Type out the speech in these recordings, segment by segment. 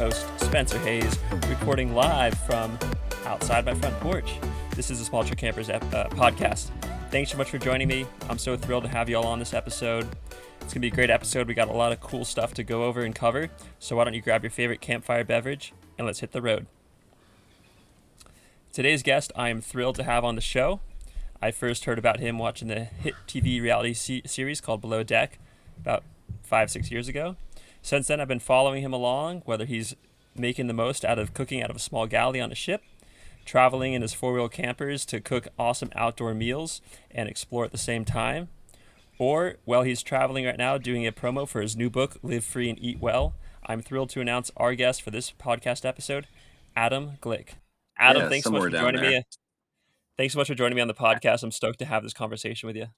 host, Spencer Hayes, recording live from outside my front porch. This is the Small Trip Campers podcast. Thanks so much for joining me. I'm so thrilled to have you all on this episode. It's going to be a great episode. We got a lot of cool stuff to go over and cover. So why don't you grab your favorite campfire beverage and let's hit the road. Today's guest I am thrilled to have on the show. I first heard about him watching the hit TV reality series called Below Deck about 5-6 years ago. Since then, I've been following him along, whether he's making the most out of cooking out of a small galley on a ship, traveling in his four-wheel campers to cook awesome outdoor meals and explore at the same time, or, well, he's traveling right now doing a promo for his new book, Live Free and Eat Well. I'm thrilled to announce our guest for this podcast episode, Adam Glick. Adam, thanks so much for joining me. Thanks so much for joining me on the podcast. I'm stoked to have this conversation with you.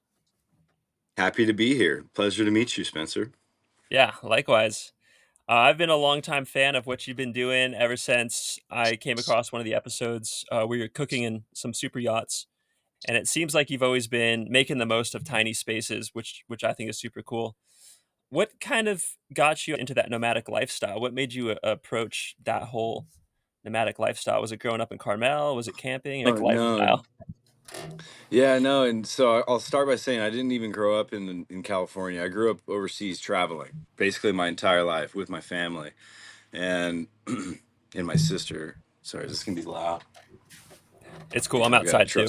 Happy to be here. Pleasure to meet you, Spencer. Yeah, likewise. I've been a longtime fan of what you've been doing ever since I came across one of the episodes where you're cooking in some super yachts. And it seems like you've always been making the most of tiny spaces, which I think is super cool. What kind of got you into that nomadic lifestyle? What made you approach that whole nomadic lifestyle? Was it growing up in Carmel? Was it camping? Oh, Like no. lifestyle? Yeah, no. And so I'll start by saying I didn't even grow up in California. I grew up overseas traveling basically my entire life with my family and and my sister. Sorry, this can be loud. It's cool. I'm outside too.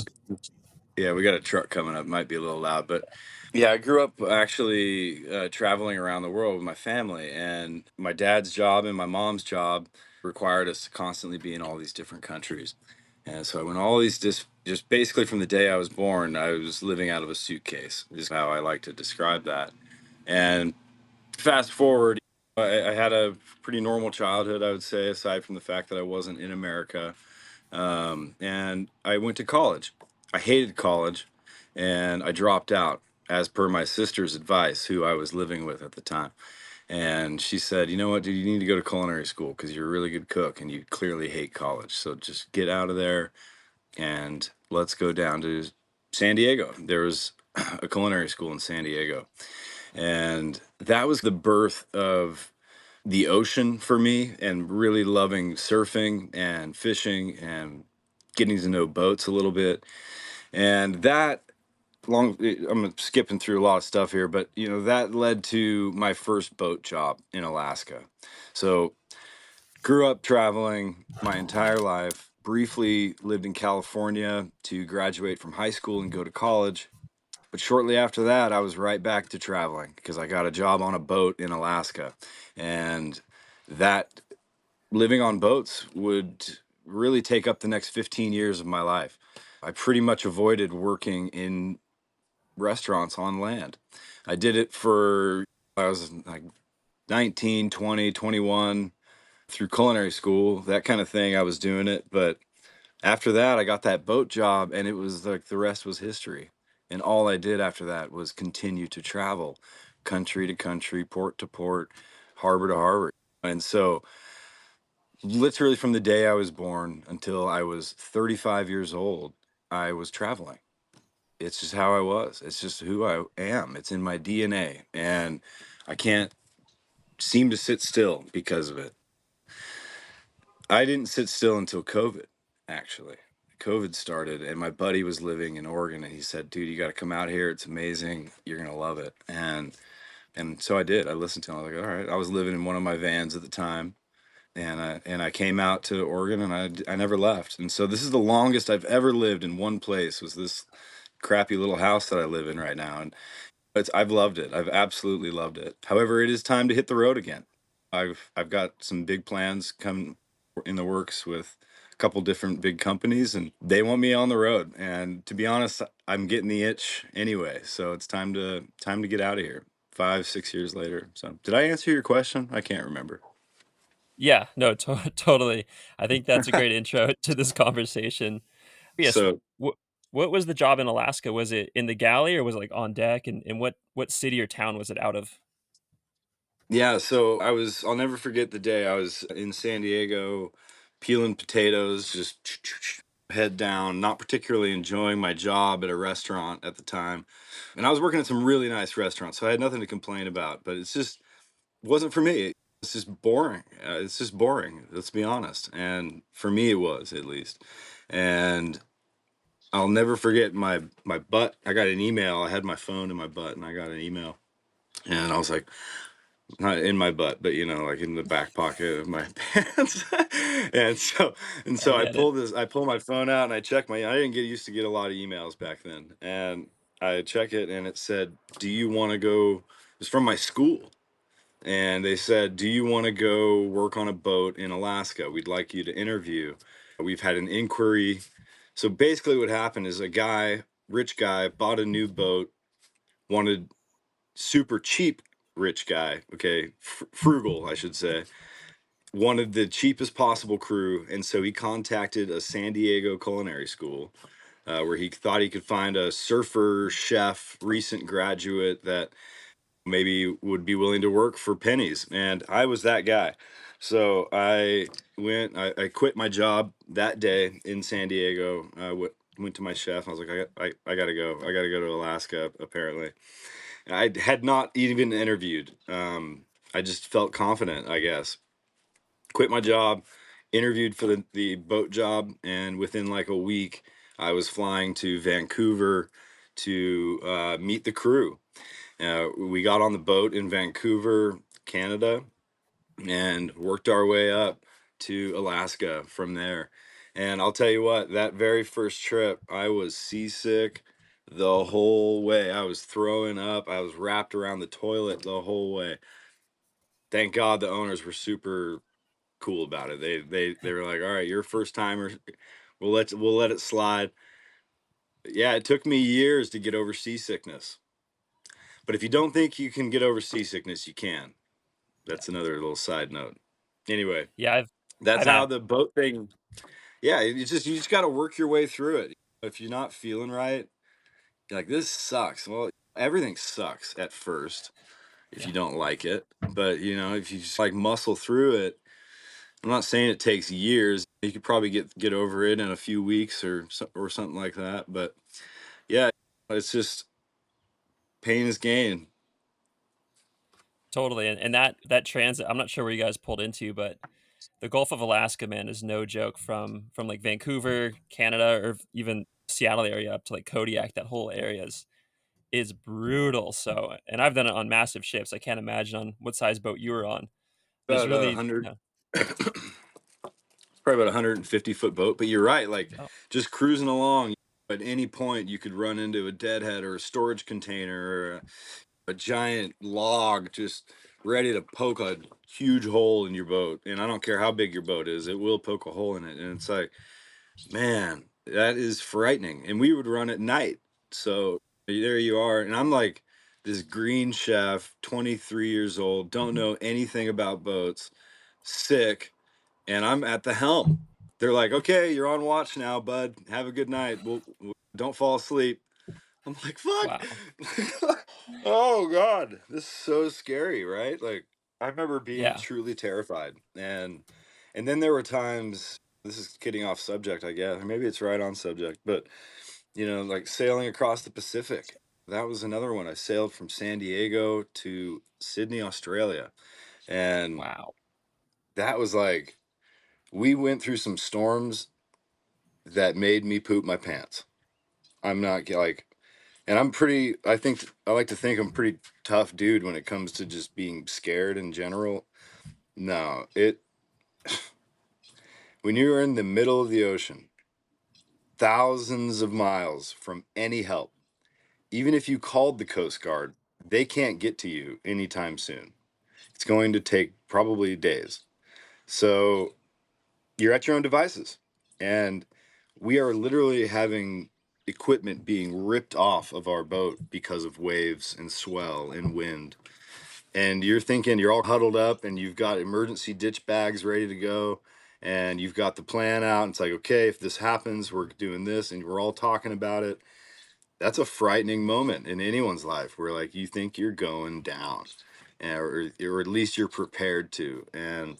Yeah, we got a truck coming up. Might be a little loud, but yeah, I grew up actually traveling around the world with my family, and my dad's job and my mom's job required us to constantly be in all these different countries. And so I went all these just basically from the day I was born, I was living out of a suitcase, is how I like to describe that. And fast forward, I had a pretty normal childhood, I would say, aside from the fact that I wasn't in America. And I went to college. I hated college, and I dropped out as per my sister's advice, who I was living with at the time. And she said, you know what, dude, you need to go to culinary school because you're a really good cook and you clearly hate college. So just get out of there and let's go down to San Diego. There was a culinary school in San Diego. And that was the birth of the ocean for me and really loving surfing and fishing and getting to know boats a little bit. And that I'm skipping through a lot of stuff here, but that led to my first boat job in Alaska. So grew up traveling my entire life, briefly lived in California to graduate from high school and go to college. But shortly after that, I was right back to traveling because I got a job on a boat in Alaska. And that living on boats would really take up the next 15 years of my life. I pretty much avoided working in restaurants on land. I did it I was like 19, 20, 21 through culinary school, that kind of thing. I was doing it. But after that, I got that boat job and it was like the rest was history. And all I did after that was continue to travel country to country, port to port, harbor to harbor. And so literally from the day I was born until I was 35 years old, I was traveling. It's just how I was. It's just who I am. It's in my DNA. And I can't seem to sit still because of it. I didn't sit still until COVID, actually. COVID started and my buddy was living in Oregon and he said, dude, you got to come out here. It's amazing. You're going to love it. And so I did. I listened to him. I was like, all right. I was living in one of my vans at the time. And I came out to Oregon and I never left. And so this is the longest I've ever lived in one place, was this crappy little house that I live in right now. And I've loved it. I've absolutely loved it. However, it is time to hit the road again. I've got some big plans come in the works with a couple different big companies and they want me on the road. And to be honest, I'm getting the itch anyway. So it's time to get out of here 5-6 years later. So did I answer your question? I can't remember. Yeah, no, totally. I think that's a great intro to this conversation. Yes. So what was the job in Alaska? Was it in the galley or was it like on deck? And what city or town was it out of? yeah, so I'll never forget the day I was in San Diego peeling potatoes, just head down, not particularly enjoying my job at a restaurant at the time. And I was working at some really nice restaurants, so I had nothing to complain about, but it's just wasn't for me. It's just boring. It's just boring. Let's be honest. And for me, it was at least. And I'll never forget my butt. I got an email. I had my phone in my butt, and I got an email, and I was like, not in my butt, but like in the back pocket of my pants. and so and I so get it. I pull my phone out and I check my. I didn't get used to get a lot of emails back then, and I check it, and it said, "Do you want to go?" It was from my school, and they said, "Do you want to go work on a boat in Alaska? We'd like you to interview. We've had an inquiry." So basically, what happened is a guy, rich guy, bought a new boat, wanted super cheap rich guy, okay, frugal, I should say, wanted the cheapest possible crew, and so he contacted a San Diego culinary school where he thought he could find a surfer chef, recent graduate that maybe would be willing to work for pennies. And I was that guy. So I quit my job that day in San Diego. Went to my chef. I was like, I gotta go. I gotta go to Alaska, apparently. I had not even interviewed. I just felt confident, I guess. Quit my job, interviewed for the boat job, and within like a week, I was flying to Vancouver to meet the crew. We got on the boat in Vancouver, Canada, and worked our way up to Alaska from there. And I'll tell you what, that very first trip, I was seasick the whole way. I was throwing up. I was wrapped around the toilet the whole way. Thank God the owners were super cool about it. They were like, "All right, you're a first timer. We'll let it slide." Yeah, it took me years to get over seasickness. But if you don't think you can get over seasickness, you can. Yeah. That's another little side note. Anyway, Yeah, that's I've how had the boat thing. Yeah, you just got to work your way through it. If you're not feeling right, you're like, this sucks. Well, everything sucks at first if yeah, you don't like it. But if you just like muscle through it, I'm not saying it takes years. You could probably get over it in a few weeks or something like that. But yeah, it's just pain is gain. totally. And that transit, I'm not sure where you guys pulled into, but the Gulf of Alaska, man, is no joke from like Vancouver, Canada, or even Seattle area up to like Kodiak. That whole area is brutal. So, and I've done it on massive ships. I can't imagine on what size boat you were on. There's About a really, hundred. Probably about a 150-foot boat. But you're right, like oh, just cruising along. At any point, you could run into a deadhead or a storage container or a giant log just ready to poke a huge hole in your boat. And I don't care how big your boat is, it will poke a hole in it. And it's like, man, that is frightening. And we would run at night. So there you are. And I'm like this green chef, 23 years old, don't know anything about boats, sick, and I'm at the helm. They're like, okay, you're on watch now, bud. Have a good night. Don't fall asleep. I'm like, wow. fuck. Oh God, this is so scary, right? Like, I remember being Yeah. truly terrified, and then there were times. This is getting off subject, I guess, or maybe it's right on subject, but like sailing across the Pacific. That was another one. I sailed from San Diego to Sydney, Australia, and Wow. that was like we went through some storms that made me poop my pants. I'm not like, and I'm pretty, I think, I like to think I'm pretty tough dude when it comes to just being scared in general. No, when you're in the middle of the ocean, thousands of miles from any help, even if you called the Coast Guard, they can't get to you anytime soon. It's going to take probably days. So you're at your own devices. And we are literally having equipment being ripped off of our boat because of waves and swell and wind. And you're thinking you're all huddled up and you've got emergency ditch bags ready to go and you've got the plan out. And it's like, okay, if this happens, we're doing this and we're all talking about it. That's a frightening moment in anyone's life where like you think you're going down, or at least you're prepared to. And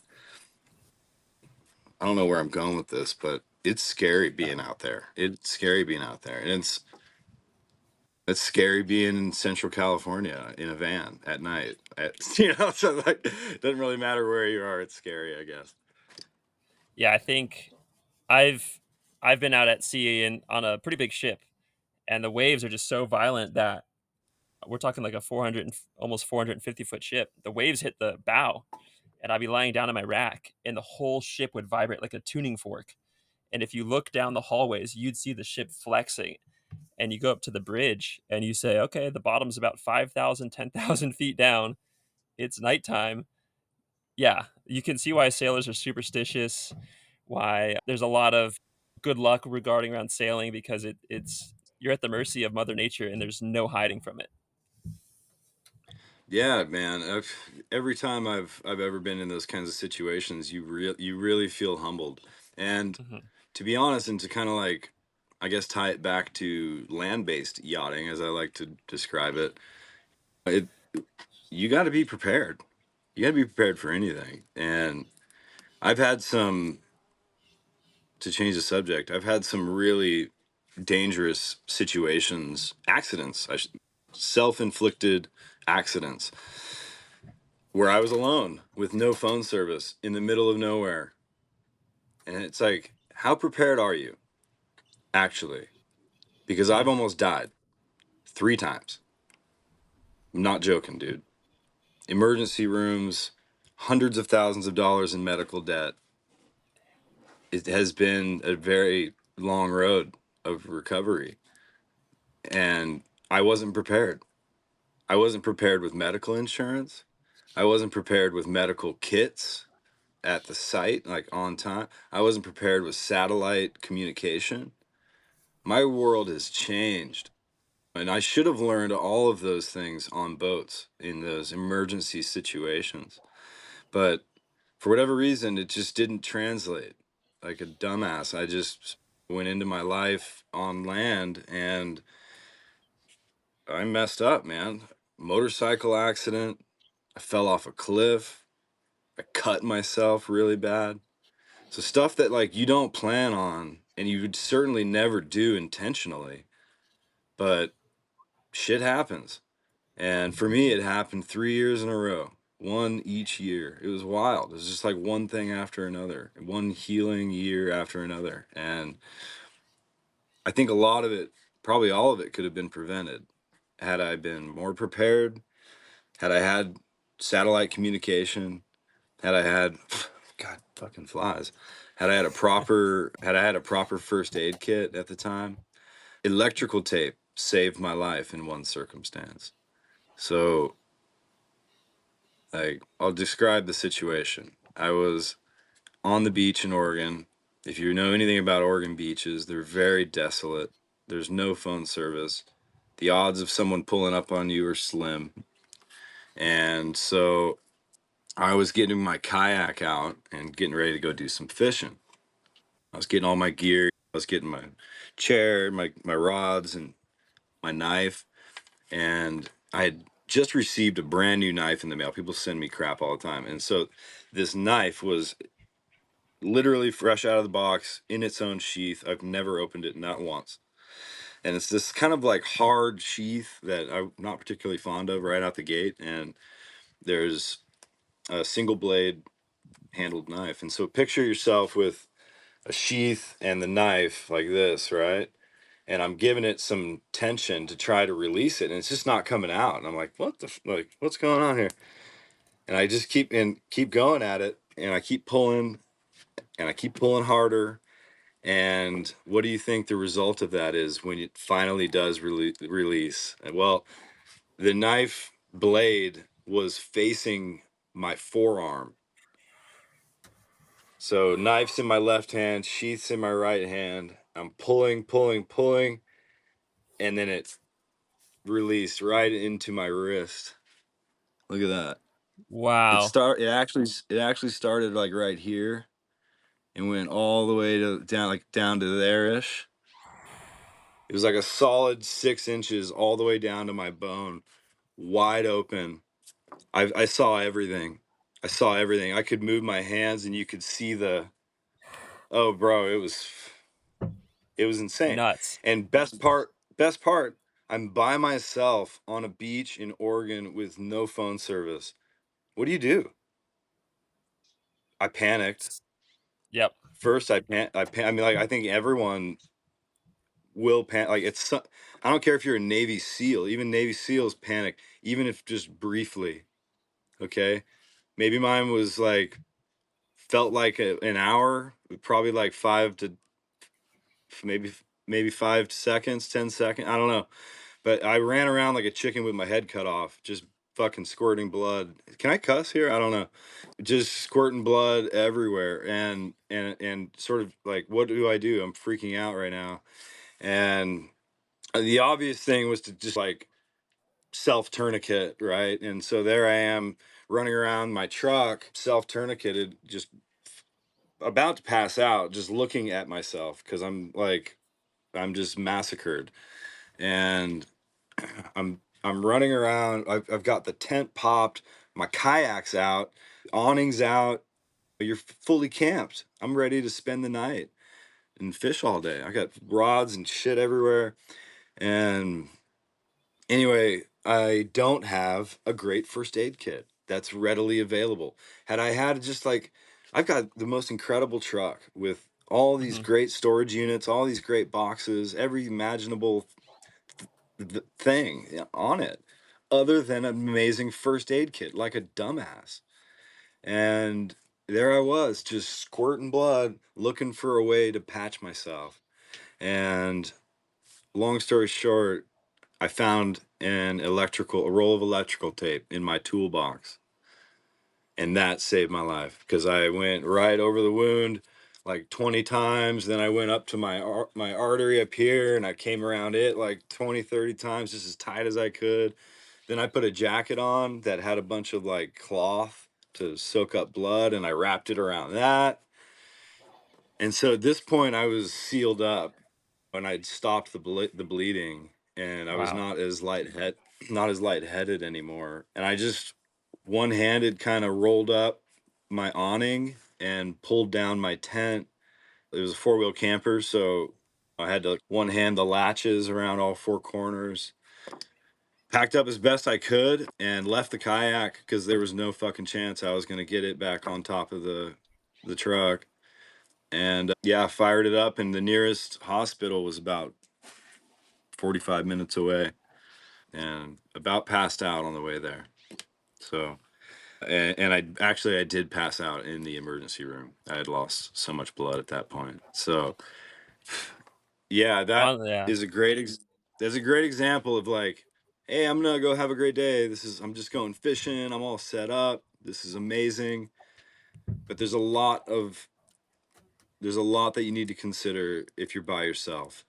I don't know where I'm going with this, but it's scary Uh, being out there. It's scary being out there. And it's It's scary being in Central California in a van at night. So like, it doesn't really matter where you are. It's scary, I guess. Yeah, I think I've I've been out at sea and on a pretty big ship, and the waves are just so violent that we're talking like a 400 almost 450-foot ship. The waves hit the bow, and I'd be lying down in my rack, and the whole ship would vibrate like a tuning fork. And if you look down the hallways, you'd see the ship flexing. And you go up to the bridge, and you say, "Okay, the bottom's about 5,000, 10,000 feet down. It's nighttime." Yeah, you can see why sailors are superstitious, why there's a lot of good luck regarding around sailing because it's you're at the mercy of Mother Nature and there's no hiding from it. Yeah, man. Every time I've ever been in those kinds of situations, you really feel humbled. And Mhm. to be honest, and to kind of like, I guess, tie it back to land-based yachting, as I like to describe it, it you got to be prepared. You got to be prepared for anything. And I've had some, to change the subject, I've had some really dangerous situations, accidents, self-inflicted accidents where I was alone with no phone service in the middle of nowhere. And it's like, how prepared are you actually? Because I've Mm. almost died 3 times. I'm not joking, dude. Emergency rooms, hundreds of thousands of dollars in medical debt. It has been a very long road of recovery. And I wasn't prepared. I wasn't prepared with medical insurance. I wasn't prepared with medical kits at the site, like on time. I wasn't prepared with satellite communication. My world has changed. And I should have learned all of those things on boats in those emergency situations. But for whatever reason, it just didn't translate. Like a dumbass, I just went into my life on land and I messed up, man. Motorcycle accident. I fell off a cliff. I cut myself really bad. So stuff that like you don't plan on and you would certainly never do intentionally, but shit happens. And for me, it happened 3 years in a row, one each year. It was wild. It was just like one thing after another, one healing year after another. And I think a lot of it, probably all of it, could have been prevented had I been more prepared, had I had satellite communication, had I had, God, fucking flies. Had I had a proper first aid kit at the time, electrical tape saved my life in one circumstance. So, like, I'll describe the situation. I was on the beach in Oregon. If you know anything about Oregon beaches, they're very desolate. There's no phone service. The odds of someone pulling up on you are slim. And so I was getting my kayak out and getting ready to go do some fishing. I was getting all my gear. I was getting my chair, my rods, and my knife. And I had just received a brand new knife in the mail. People send me crap all the time. And so this knife was literally fresh out of the box in its own sheath. I've never opened it, not once. And it's this kind of like hard sheath that I'm not particularly fond of right out the gate. And there's a single blade handled knife. And so picture yourself with a sheath and the knife like this, right? And I'm giving it some tension to try to release it, and it's just not coming out. And I'm like, what the like, what's going on here? And I just keep going at it, and I keep pulling, and I keep pulling harder. And what do you think the result of that is when it finally does release? Well, the knife blade was facing my forearm. So knife's in my left hand, sheath's in my right hand. I'm pulling, pulling, pulling, and then it released right into my wrist. Look at that. Wow. It actually started like right here and went all the way to down like down to there-ish. It was like a solid 6 inches all the way down to my bone, wide open. I saw everything. I saw everything. I could move my hands and you could see the, oh bro, it was insane. Nuts. And best part, I'm by myself on a beach in Oregon with no phone service. What do you do? I panicked. Yep. First, I mean, like, I think everyone will panic. Like, I don't care if you're a Navy SEAL, even Navy SEALs panic, even if just briefly. Okay. Maybe mine was like, felt like an hour, probably like maybe, maybe 5 seconds, 10 seconds. I don't know. But I ran around like a chicken with my head cut off, just fucking squirting blood. Can I cuss here? I don't know. Just squirting blood everywhere, and sort of like, what do I do? I'm freaking out right now. And the obvious thing was to just like self tourniquet, right? And so there I am running around my truck, self tourniqueted, just about to pass out, just looking at myself because I'm just massacred. And I'm running around. I've got the tent popped, my kayak's out, awnings out. You're fully camped. I'm ready to spend the night and fish all day. I got rods and shit everywhere. And anyway, I don't have a great first aid kit that's readily available. Had I had just like, I've got the most incredible truck with all these Hmm. great storage units, all these great boxes, every imaginable thing on it, other than an amazing first aid kit, like a dumbass. And there I was, just squirting blood, looking for a way to patch myself. And long story short, I found a roll of electrical tape in my toolbox, and that saved my life because I went right over the wound like 20 times. Then I went up to my artery up here, and I came around it like 20, 30 times, just as tight as I could. Then I put a jacket on that had a bunch of like cloth to soak up blood, and I wrapped it around that. And so at this point, I was sealed up, and I'd stopped the bleeding, and I was Wow. not as lightheaded anymore. And I just one-handed kind of rolled up my awning and pulled down my tent. It was a four-wheel camper, so I had to like, one hand the latches around all four corners. Packed up as best I could and left the kayak because there was no fucking chance I was gonna get it back on top of the truck. And yeah, fired it up, and the nearest hospital was about 45 minutes away, and about passed out on the way there. So, and I did pass out in the emergency room. I had lost so much blood at that point. So, yeah, Yeah. is a great that's a great example of like, hey, I'm gonna go have a great day. I'm just going fishing. I'm all set up. This is amazing. But there's a lot that you need to consider if you're by yourself.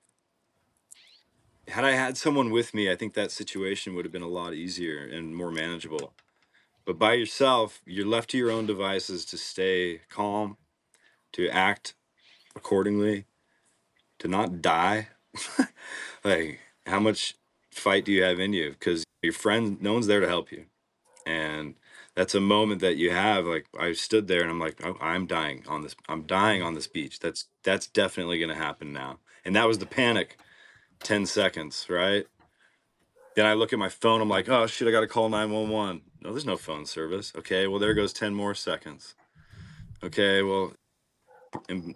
Had I had someone with me, I think that situation would have been a lot easier and more manageable. But by yourself, you're left to your own devices to stay calm, to act accordingly, to not die. Like, how much fight do you have in you? Because your friend, no one's there to help you. And that's a moment that you have. Like, I stood there and I'm like, oh, I'm dying on this. I'm dying on this beach. That's definitely going to happen now. And that was the panic. 10 seconds, right? Then I look at my phone. I'm like, oh shit, I got to call 911. No, there's no phone service. Okay, well, there goes 10 more seconds. Okay, well, and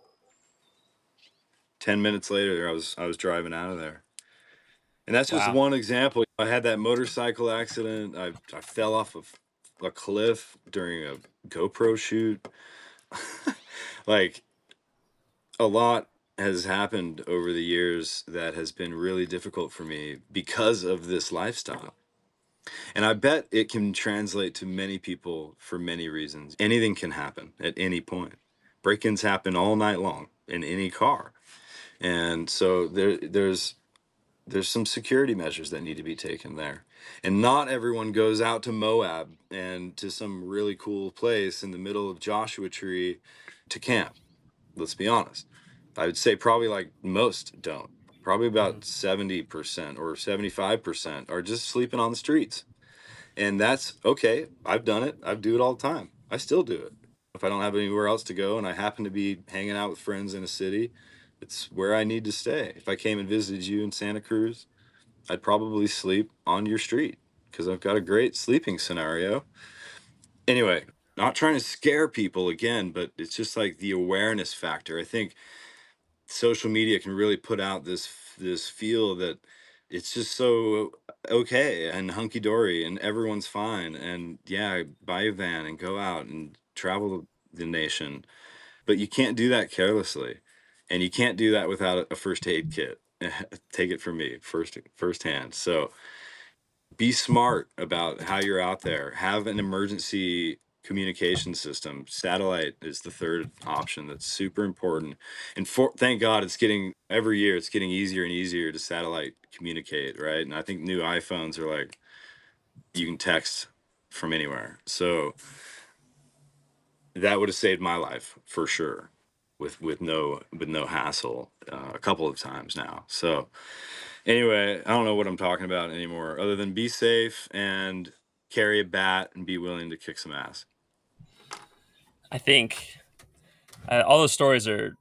10 minutes later, I was driving out of there. And that's just Wow. one example. I had that motorcycle accident. I fell off of a cliff during a GoPro shoot. Like, a lot has happened over the years that has been really difficult for me because of this lifestyle. And I bet it can translate to many people for many reasons. Anything can happen at any point. Break-ins happen all night long in any car. And so there's some security measures that need to be taken there. And not everyone goes out to Moab and to some really cool place in the middle of Joshua Tree to camp. Let's be honest. I would say probably like most don't. Probably Hmm. about 70% or 75% are just sleeping on the streets. And that's okay. I've done it. I do it all the time. I still do it. If I don't have anywhere else to go and I happen to be hanging out with friends in a city, it's where I need to stay. If I came and visited you in Santa Cruz, I'd probably sleep on your street because I've got a great sleeping scenario. Anyway, not trying to scare people again, but it's just like the awareness factor. I think social media can really put out this feel that it's just so okay and hunky dory and everyone's fine, and yeah, buy a van and go out and travel the nation. But you can't do that carelessly, and you can't do that without a first aid kit. Take it from me, firsthand. So be smart about how you're out there. Have an emergency communication system. Satellite is the third option that's super important. And thank God it's getting every year it's getting easier and easier to satellite communicate, right? And I think new iPhones are like you can text from anywhere. So that would have saved my life for sure with no hassle a couple of times now. So anyway, I don't know what I'm talking about anymore, other than be safe and carry a bat and be willing to kick some ass. I think all those stories are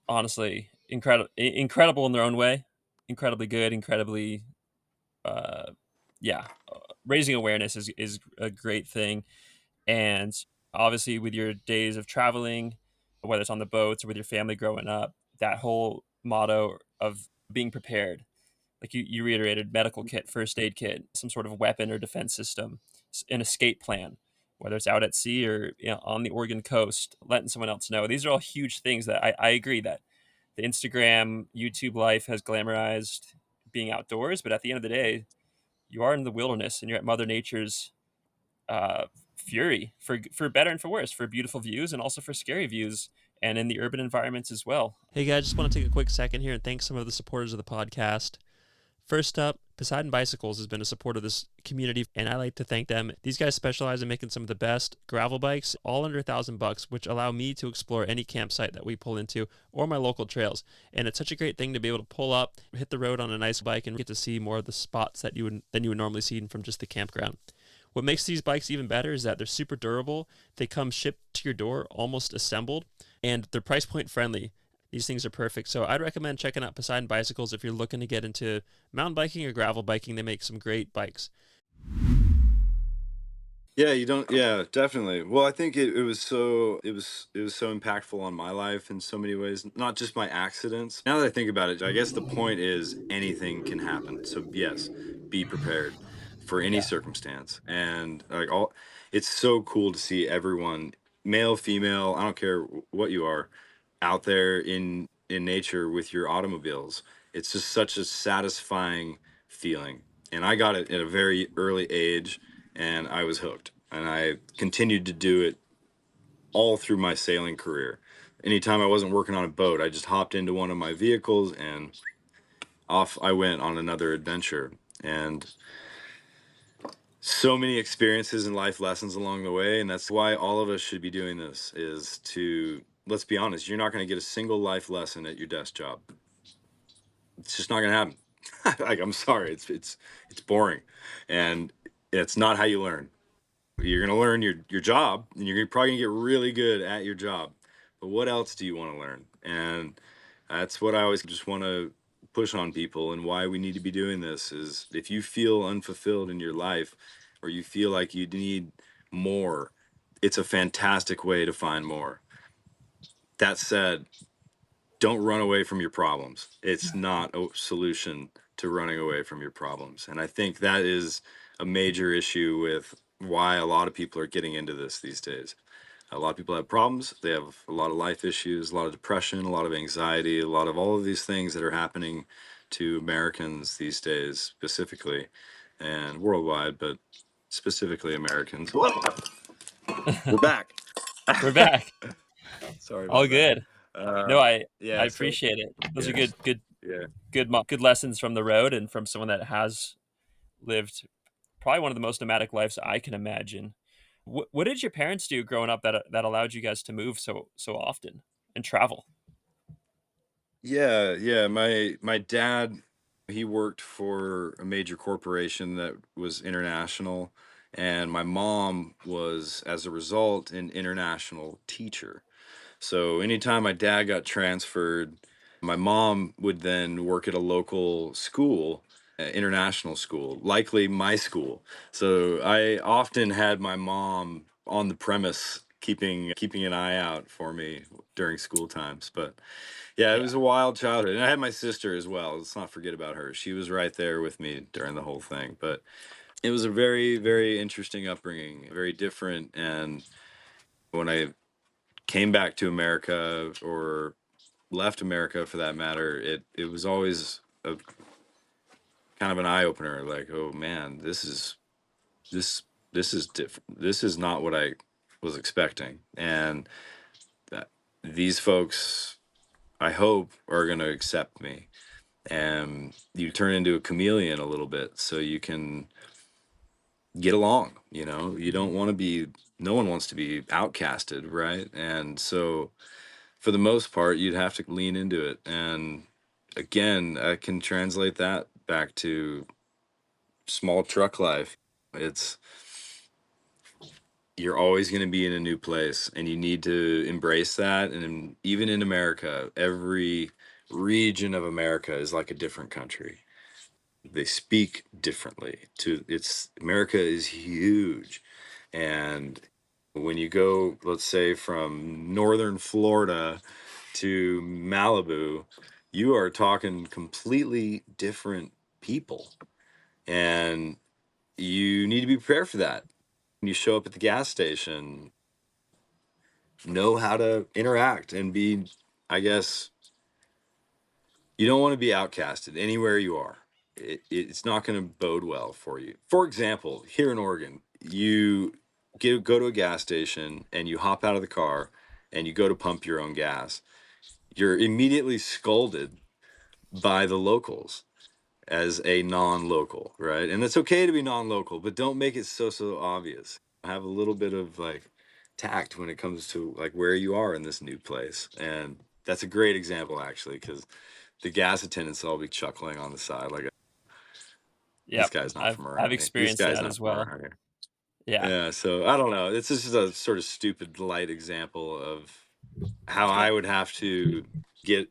honestly incredible in their own way, incredibly good, incredibly, uh, yeah. Raising awareness is a great thing, and obviously with your days of traveling, whether it's on the boats or with your family growing up, that whole motto of being prepared, like you reiterated, medical kit, first aid kit, some sort of weapon or defense system, an escape plan, whether it's out at sea or on the Oregon coast, letting someone else know. These are all huge things that I agree that the Instagram, YouTube life has glamorized being outdoors, but at the end of the day, you are in the wilderness and you're at Mother Nature's uh, fury for better and for worse, for beautiful views and also for scary views, and in the urban environments as well. Hey guys, just want to take a quick second here and thank some of the supporters of the podcast. First up, Poseidon Bicycles has been a support of this community, and I like to thank them. These guys specialize in making some of the best gravel bikes, all under $1,000, which allow me to explore any campsite that we pull into or my local trails. And it's such a great thing to be able to pull up, hit the road on a nice bike, and get to see more of the spots that you would normally see from just the campground. What makes these bikes even better is that they're super durable. They come shipped to your door, almost assembled, and they're price point friendly. These things are perfect. So I'd recommend checking out Poseidon Bicycles if you're looking to get into mountain biking or gravel biking. They make some great bikes. Yeah, you don't. Yeah, definitely. Well, I think it was so impactful on my life in so many ways. Not just my accidents. Now that I think about it, I guess the point is anything can happen. So yes, be prepared for any Yeah. circumstance. And like all, it's so cool to see everyone, male, female, I don't care what you are, out there in nature with your automobiles. It's just such a satisfying feeling. And I got it at a very early age and I was hooked. And I continued to do it all through my sailing career. Anytime I wasn't working on a boat, I just hopped into one of my vehicles and off I went on another adventure. And so many experiences and life lessons along the way. And that's why all of us should be doing this is to, let's be honest, you're not going to get a single life lesson at your desk job. It's just not going to happen. Like, I'm sorry. It's boring. And it's not how you learn. You're going to learn your job, and you're probably going to get really good at your job. But what else do you want to learn? And that's what I always just want to push on people, and why we need to be doing this is if you feel unfulfilled in your life or you feel like you need more, it's a fantastic way to find more. That said, don't run away from your problems. It's not a solution to running away from your problems. And I think that is a major issue with why a lot of people are getting into this these days. A lot of people have problems. They have a lot of life issues, a lot of depression, a lot of anxiety, a lot of all of these things that are happening to Americans these days, specifically, and worldwide, but specifically Americans. We're back. We're back. Sorry All about that. good. No, I Yeah, so appreciate it. Those are yeah, yeah. good lessons from the road and from someone that has lived probably one of the most nomadic lives I can imagine. What did your parents do growing up that allowed you guys to move so often and travel? Yeah, yeah. My dad, he worked for a major corporation that was international, and my mom was, as a result, an international teacher. So anytime my dad got transferred, my mom would then work at a local school international school, likely my school. So I often had my mom on the premise keeping an eye out for me during school times. But yeah, it Yeah. was a wild childhood. And I had my sister as well. Let's not forget about her. She was right there with me during the whole thing. But it was a very, very interesting upbringing, very different. And when I came back to America, or left America for that matter, it was always a kind of an eye opener. Like, oh man, this this is different. This is not what I was expecting. And that these folks, I hope, are going to accept me. And you turn into a chameleon a little bit so you can get along. You don't want to be, no one wants to be outcasted, right? And so for the most part, you'd have to lean into it. And again, I can translate that back to small truck life. It's You're always going to be in a new place, and you need to embrace that. And even in America, every region of America is like a different country. They speak differently. To it's America is huge. And when you go, let's say, from northern Florida to Malibu, you are talking completely different people. And you need to be prepared for that. When you show up at the gas station, know how to interact and be, I guess, you don't want to be outcasted anywhere you are. It's not going to bode well for you. For example, here in Oregon, you go to a gas station and you hop out of the car and you go to pump your own gas. You're immediately scolded by the locals as a non-local, right? And it's okay to be non-local, but don't make it so obvious. Have a little bit of like tact when it comes to like where you are in this new place. And that's a great example actually, because the gas attendants will all be chuckling on the side like, this Yep. guy's not I've from I've around here. This experienced guy's that not as from well. around here. Yeah. Yeah, so I don't know. It's just a sort of stupid light example of how Yeah. I would have to get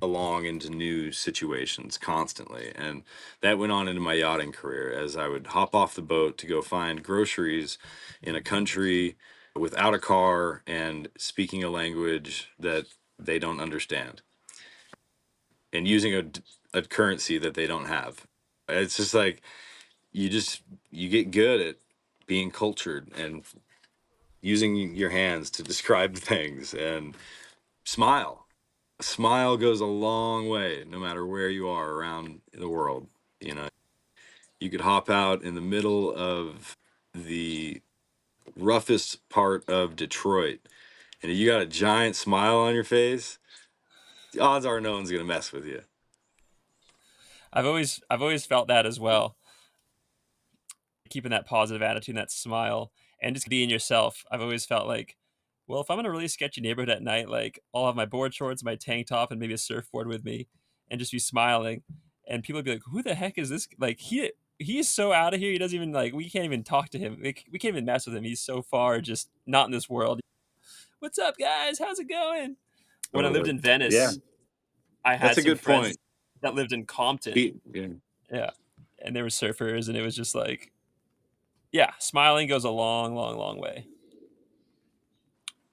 along into new situations constantly. And that went on into my yachting career as I would hop off the boat to go find groceries in a country without a car and speaking a language that they don't understand and using a currency that they don't have. It's just like you get good at being cultured and using your hands to describe things and smile. A smile goes a long way no matter where you are around the world. You know, you could hop out in the middle of the roughest part of Detroit, and if you got a giant smile on your face, the odds are no one's gonna mess with you. I've always felt that as well. Keeping that positive attitude, that smile, and just being yourself. I've always felt like, well, if I'm in a really sketchy neighborhood at night, like I'll have my board shorts, my tank top, and maybe a surfboard with me, and just be smiling, and people would be like, "Who the heck is this? Like he's so out of here. He doesn't even like we can't even talk to him. Like, we can't even mess with him. He's so far just not in this world." What's up, guys? How's it going? When I lived Totally. in Yeah, Venice, I that's had a some good friends point. that lived in Compton. Yeah. Yeah, and they were surfers, and it was just like, yeah, smiling goes a long, long, long way.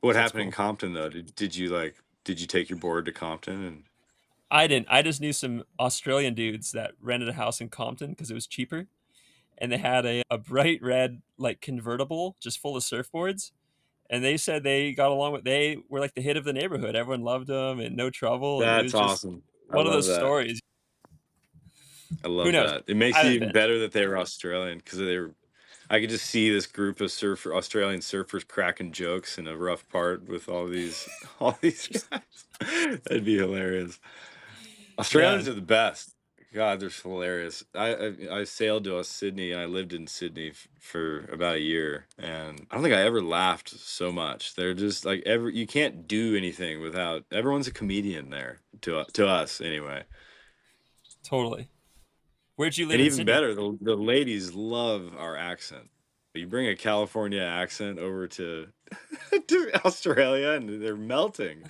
What So that's happened in cool. Compton though? Did you take your board to Compton and I didn't. I just knew some Australian dudes that rented a house in Compton because it was cheaper, and they had a bright red like convertible just full of surfboards. And they said they got along with. They were like the hit of the neighborhood. Everyone loved them and no trouble. And it That's was just awesome. I one of love those that. stories. I Who love knows? that. It makes I it haven't even been. better that they were Australian because they were. I could just see this group of Australian surfers cracking jokes in a rough part with all these guys. That'd be hilarious. Yeah, Australians are the best. God, they're hilarious. I sailed to Sydney and I lived in Sydney for about a year, and I don't think I ever laughed so much. They're just like you can't do anything without everyone's a comedian there to us anyway. totally. Where'd you live And in even Sydney? better, the ladies love our accent. You bring a California accent over to to Australia and they're melting.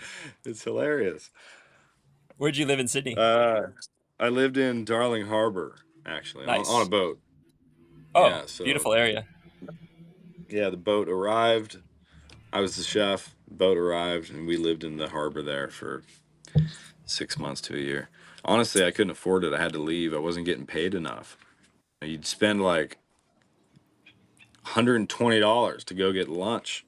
It's hilarious. Where'd you live in Sydney? Uh, I lived in Darling Harbor, actually, on a Nice. boat. Oh, Yeah, so beautiful area. yeah, the boat arrived. I was the chef. Boat arrived, and we lived in the harbor there for 6 months to a year. Honestly, I couldn't afford it. I had to leave. I wasn't getting paid enough. You'd spend like $120 to go get lunch.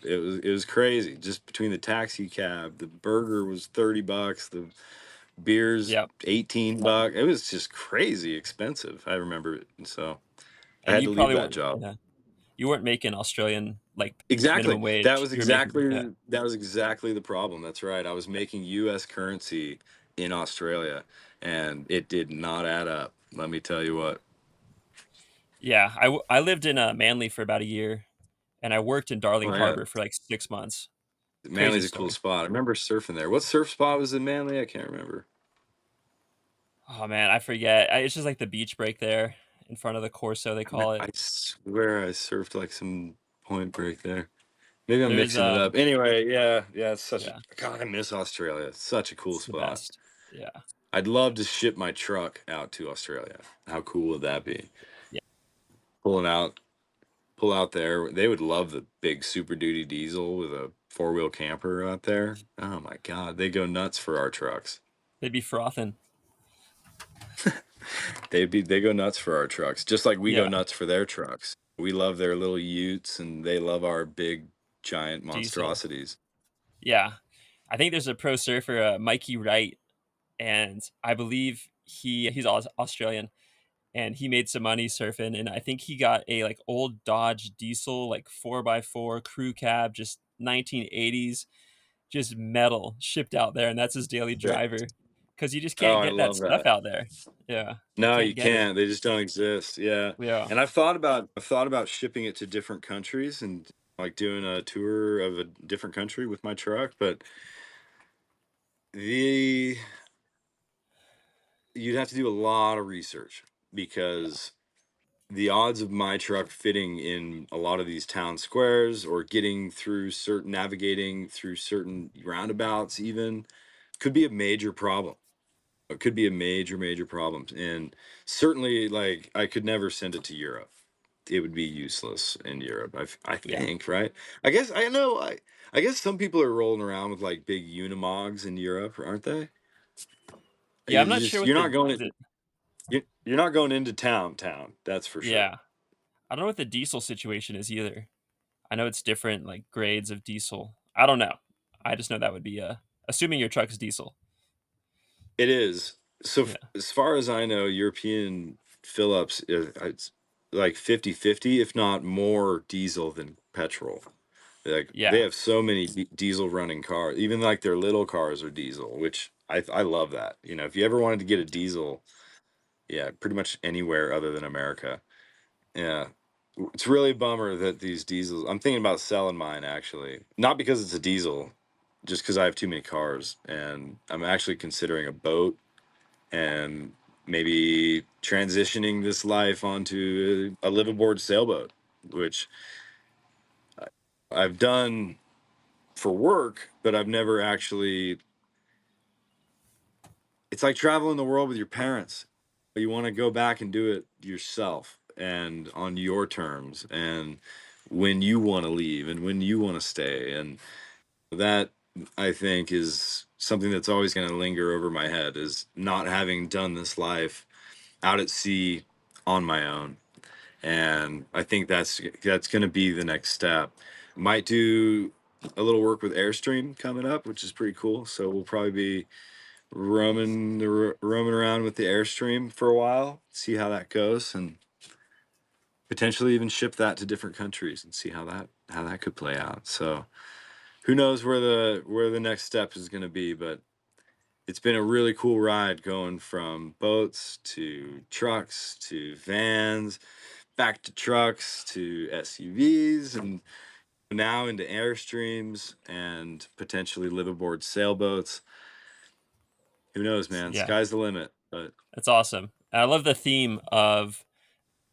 It was crazy. Just between the taxi cab, the burger was $30, the beers Yep. 18 bucks. It was just crazy expensive. I remember it. And so I And had you to leave probably that weren't, job. yeah, you weren't making Australian like Exactly. minimum That wage. was You were making, yeah, exactly that was exactly the problem. That's right. I was making US currency in Australia and it did not add up. Let me tell you what. yeah. I lived in Manly for about a year, and I worked in Darling Oh yeah. Harbor for like 6 months. Crazy Manly's a cool story. spot. I remember surfing there. What surf spot was in Manly? I can't remember. Oh man, I forget. It's just like the beach break there in front of the Corso, they call it. I swear I surfed like some point break there. Maybe I'm There's mixing it up. Anyway, yeah, yeah, it's such a yeah, God, I miss Australia. It's such a cool it's the spot. best. Yeah. I'd love to ship my truck out to Australia. How cool would that be? Yeah. Pulling out, pull out there. They would love the big Super Duty diesel with a four-wheel camper out there. Oh my God, they go nuts for our trucks. They'd be frothing. They go nuts for our trucks, just like we go Yeah. nuts for their trucks. We love their little utes, and they love our big, giant Diesel. monstrosities. Yeah. I think there's a pro surfer, Mikey Wright, and I believe he's Australian, and he made some money surfing, and I think he got a like old Dodge diesel like 4x4 crew cab, just 1980s, just metal shipped out there, and that's his daily Right. driver because you just Oh, can't I get that love stuff that. out there. Yeah, you No, can't you get it. can't. They just don't exist. Yeah. Yeah. And I've thought about shipping it to different countries and like doing a tour of a different country with my truck, but the you'd have to do a lot of research Yeah. because the odds of my truck fitting in a lot of these town squares or getting through certain navigating through certain roundabouts even could be a major problem. It could be a major problem. And certainly like I could never send it to Europe. It would be useless in Europe. I Yeah. think, right? I guess I know I guess some people are rolling around with like big Unimogs in Europe, aren't they? Yeah, I'm not sure what You're not going the you're not going into town, that's for sure. yeah. I don't know what the diesel situation is either. I know it's different like grades of diesel. I don't know. I just know that would be assuming your truck's diesel. It is. So Yeah. as far as I know, European Phillips it's like 50-50, if not more diesel than petrol. Like they Yeah. have so many diesel running cars. Even like their little cars are diesel, which I love that. You know, if you ever wanted to get a diesel, yeah, pretty much anywhere other than America. Yeah. It's really a bummer that these diesels. I'm thinking about selling mine actually. Not because it's a diesel, just because I have too many cars and I'm actually considering a boat and maybe transitioning this life onto a liveaboard sailboat, which I've done for work, but I've never actually. It's like traveling the world with your parents. You want to go back and do it yourself and on your terms and when you want to leave and when you want to stay. And that I think is something that's always going to linger over my head is not having done this life out at sea on my own. And I think that's going to be the next step. Might do a little work with Airstream coming up, which is pretty cool. So we'll probably be roaming around with the Airstream for a while, see how that goes, and potentially even ship that to different countries and see how that could play out. So who knows where the next step is going to be, but it's been a really cool ride going from boats to trucks to vans, back to trucks to SUVs, and now into Airstreams and potentially liveaboard sailboats. Who knows, man? Yeah. Sky's the limit. But That's awesome. And I love the theme of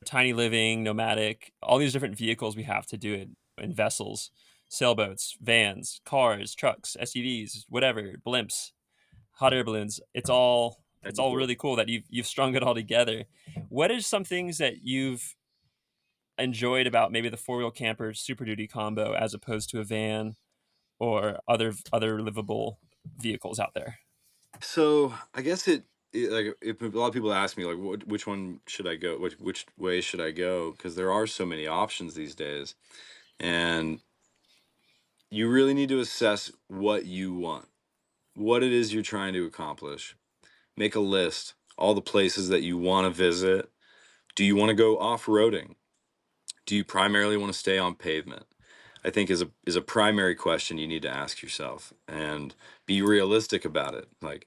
tiny living, nomadic, all these different vehicles we have to do it in vessels, sailboats, vans, cars, trucks, SUVs, whatever, blimps, hot air balloons. It's all it's all really cool that you've strung it all together. What are some things that you've enjoyed about maybe the four-wheel camper Super Duty combo as opposed to a van or other livable vehicles out there? So I guess it like if a lot of people ask me like which one should I go, which way should I go, because there are so many options these days, and you really need to assess what you want, what it is you're trying to accomplish. Make a list, all the places that you want to visit. Do you want to go off-roading? Do you primarily want to stay on pavement? I think is a primary question you need to ask yourself, and be realistic about it. Like,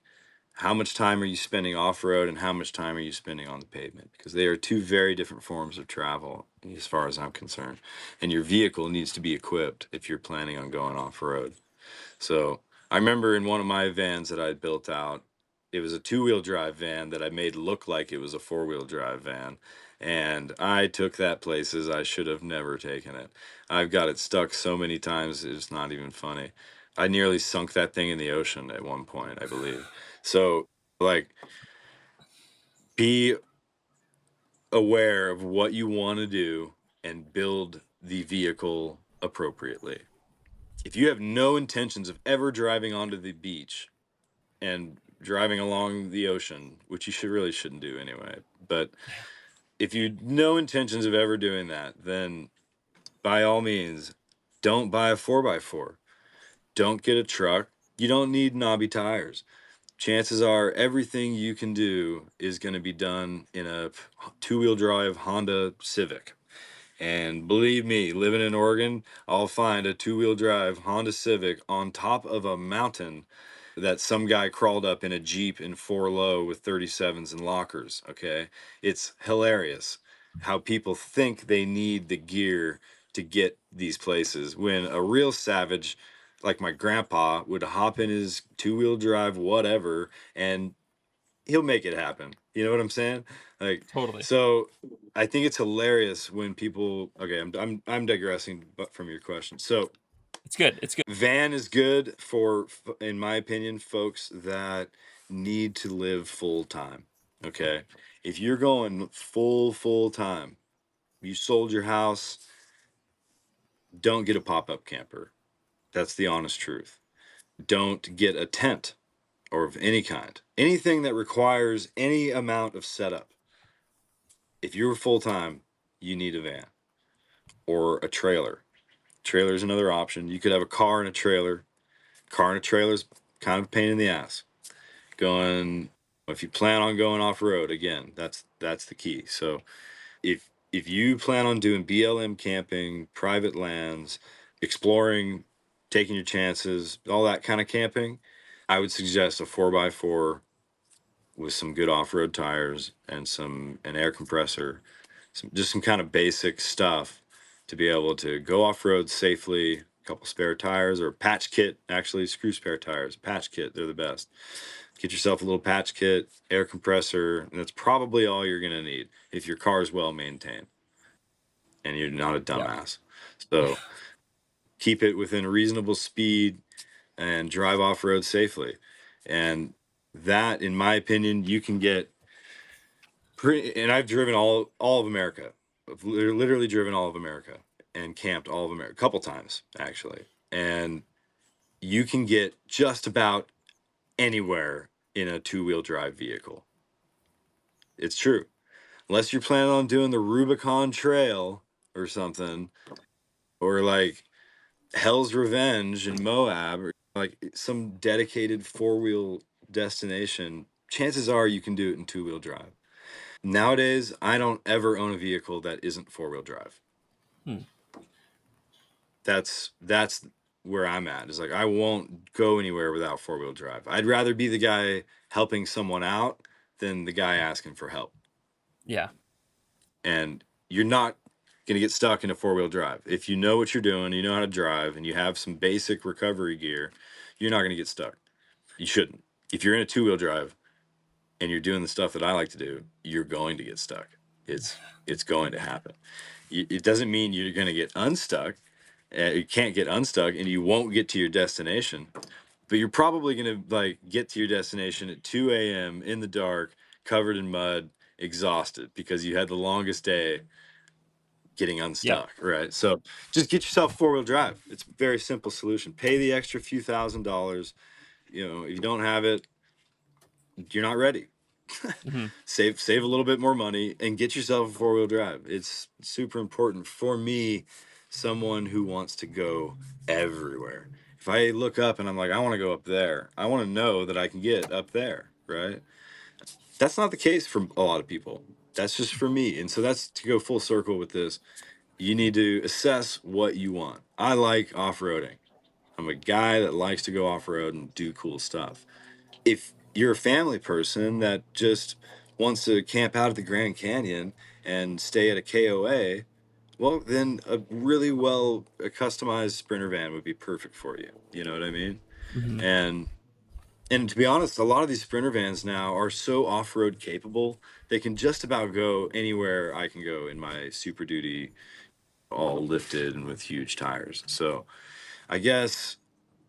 how much time are you spending off road and how much time are you spending on the pavement? Because they are two very different forms of travel, as far as I'm concerned. And your vehicle needs to be equipped if you're planning on going off road. So I remember in one of my vans that I built out, it was a two-wheel drive van that I made look like it was a four-wheel drive van. And I took that places I should have never taken it. I've got it stuck so many times, it's not even funny. I nearly sunk that thing in the ocean at one point, I believe. So, like, be aware of what you want to do and build the vehicle appropriately. If you have no intentions of ever driving onto the beach and driving along the ocean, which you shouldn't do anyway, but if you no intentions of ever doing that, then by all means, don't buy a 4x4. Don't get a truck. You don't need knobby tires. Chances are everything you can do is going to be done in a two-wheel drive Honda Civic. And believe me, living in Oregon, I'll find a two-wheel drive Honda Civic on top of a mountain that some guy crawled up in a Jeep in 4 low with 37s and lockers. Okay. It's hilarious how people think they need the gear to get these places when a real savage like my grandpa would hop in his two-wheel drive, whatever, and he'll make it happen. You know what I'm saying? Like, Totally. so I think it's hilarious when people. Okay, I'm digressing, but from your question. So It's good. It's good. van is good for, in my opinion, folks that need to live full time. Okay, if you're going full time, you sold your house. Don't get a pop up camper. That's the honest truth. Don't get a tent or of any kind. Anything that requires any amount of setup. If you're full time, you need a van or a trailer. Trailer is another option. You could have a car and a trailer. Car and a trailer is kind of a pain in the ass. Going, if you plan on going off road, again, that's the key. So if you plan on doing BLM camping, private lands, exploring, taking your chances, all that kind of camping, I would suggest a 4x4 with some good off-road tires and an air compressor, just some kind of basic stuff to be able to go off-road safely. A couple spare tires or a patch kit. Actually, screw spare tires. Patch kit, they're the best. Get yourself a little patch kit, air compressor, and that's probably all you're gonna need if your car is well maintained and you're not a Yeah. dumbass. So keep it within a reasonable speed and drive off-road safely. And that, in my opinion, you can get and I've driven all of America. I've literally driven all of America and camped all of America a couple times actually. And you can get just about anywhere in a two-wheel drive vehicle. It's true. Unless you're planning on doing the Rubicon Trail or something, or like Hell's Revenge in Moab, or like some dedicated four-wheel destination, chances are you can do it in two-wheel drive. Nowadays, I don't ever own a vehicle that isn't four-wheel drive. Hmm. That's where I'm at. Is like I won't go anywhere without four-wheel drive. I'd rather be the guy helping someone out than the guy asking for help. Yeah. And you're not going to get stuck in a four-wheel drive. If you know what you're doing, you know how to drive, and you have some basic recovery gear, you're not going to get stuck. You shouldn't. If you're in a two-wheel drive and you're doing the stuff that I like to do, you're going to get stuck. It's going to happen. It doesn't mean you're going to get unstuck. You can't get unstuck and you won't get to your destination. but you're probably going to like get to your destination at 2 a.m. in the dark, covered in mud, exhausted because you had the longest day getting Yep. unstuck, right? So just get yourself four-wheel drive. It's a very simple solution. Pay the extra few $1,000s. You know, if you don't have it, you're not ready. Hmm. Save a little bit more money and get yourself a four-wheel drive. It's super important for me, someone who wants to go everywhere. If I look up and I'm like, I want to go up there, I want to know that I can get up there, right? That's not the case for a lot of people. That's just for me. And so that's to go full circle with this. You need to assess what you want. I like off-roading. I'm a guy that likes to go off-road and do cool stuff. If you're a family person that just wants to camp out at the Grand Canyon and stay at a KOA, well, then a really well a customized Sprinter van would be perfect for you. You know what I mean? Hmm. And to be honest, a lot of these Sprinter vans now are so off-road capable, they can just about go anywhere I can go in my Super Duty, all lifted and with huge tires. So I guess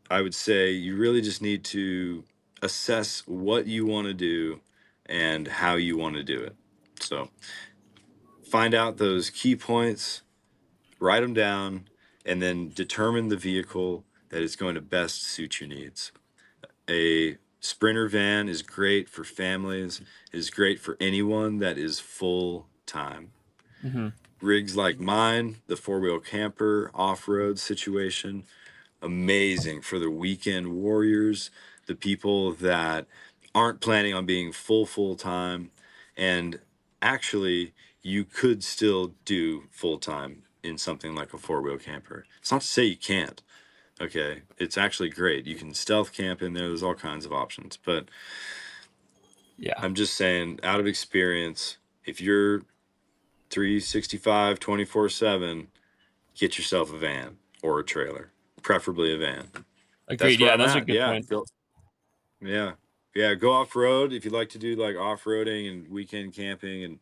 I would say you really just need to assess what you want to do and how you want to do it. So find out those key points, write them down, and then determine the vehicle that is going to best suit your needs. A Sprinter van is great for families, is great for anyone that is full time. Hmm. Rigs like mine, the four-wheel camper off-road situation, amazing for the weekend warriors, the people that aren't planning on being full time. And actually, you could still do full time in something like a four-wheel camper. It's not to say you can't. Okay, it's actually great. You can stealth camp in there. There's all kinds of options. But Yeah. I'm just saying, out of experience, if you're 365, 24/7, get yourself a van or a trailer, preferably a van. That's Agreed. where Yeah, I'm those are at. good Yeah. points. Yeah. Yeah. Go off road if you like to do like off roading and weekend camping and